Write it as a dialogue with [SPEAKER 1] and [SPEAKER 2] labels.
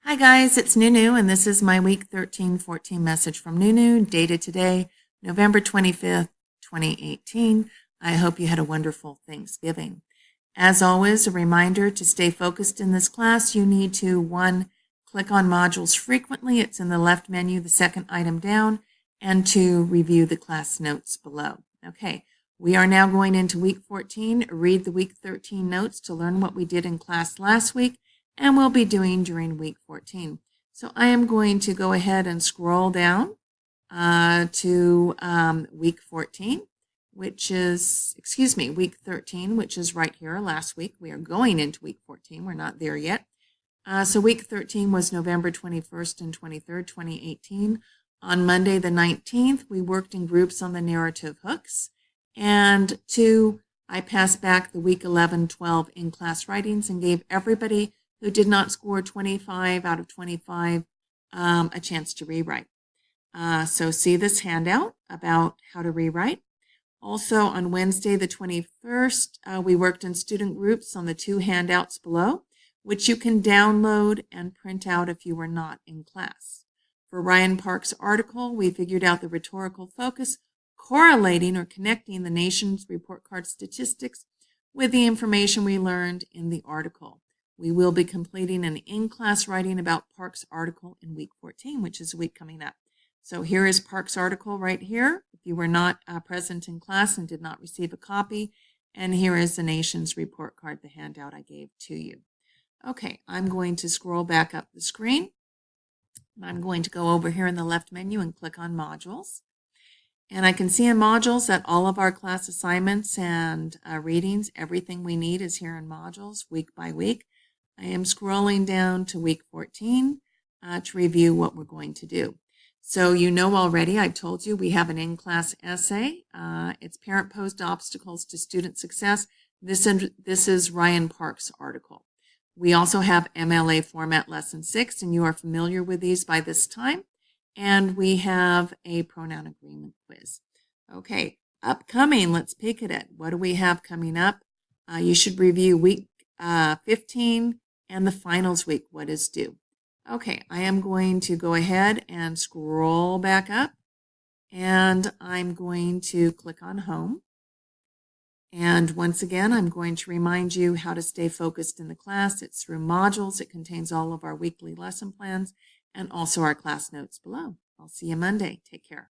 [SPEAKER 1] Hi guys, it's Nunu and this is my week 13-14 message from Nunu, dated today, November 25th, 2018. I hope you had a wonderful Thanksgiving. As always, a reminder to stay focused in this class, you need to 1. Click on modules frequently, it's in the left menu, the second item down, and 2. Review the class notes below. Okay, we are now going into week 14. Read the week 13 notes to learn what we did in class last week and we'll be doing during week 14. So I am going to go ahead and scroll down to week 14, which is, week 13, which is right here last week. We are going into week 14. We're not there yet. So week 13 was November 21st and 23rd, 2018. On Monday the 19th, we worked in groups on the narrative hooks. And 2, I passed back the week 11-12 in-class writings and gave everybody who did not score 25 out of 25 a chance to rewrite. So see this handout about how to rewrite. Also on Wednesday the 21st, we worked in student groups on the 2 handouts below, which you can download and print out if you were not in class. For Ryan Park's article, we figured out the rhetorical focus, correlating or connecting the nation's report card statistics with the information we learned in the article. We will be completing an in-class writing about Park's article in week 14, which is a week coming up. So here is Park's article right here, if you were not present in class and did not receive a copy. And here is the nation's report card, the handout I gave to you. Okay, I'm going to scroll back up the screen. I'm going to go over here in the left menu and click on modules. And I can see in modules that all of our class assignments and readings, everything we need is here in modules week by week. I am scrolling down to week 14 to review what we're going to do. So you know already, I've told you, we have an in-class essay. It's Parent-Posed Obstacles to Student Success. This is Ryan Park's article. We also have MLA Format Lesson 6, and you are familiar with these by this time. And we have a pronoun agreement quiz. Okay, upcoming, let's peek at it. What do we have coming up? You should review week 15 and the finals week, what is due. Okay, I am going to go ahead and scroll back up, and I'm going to click on home. And once again, I'm going to remind you how to stay focused in the class. It's through modules. It contains all of our weekly lesson plans and also our class notes below. I'll see you Monday. Take care.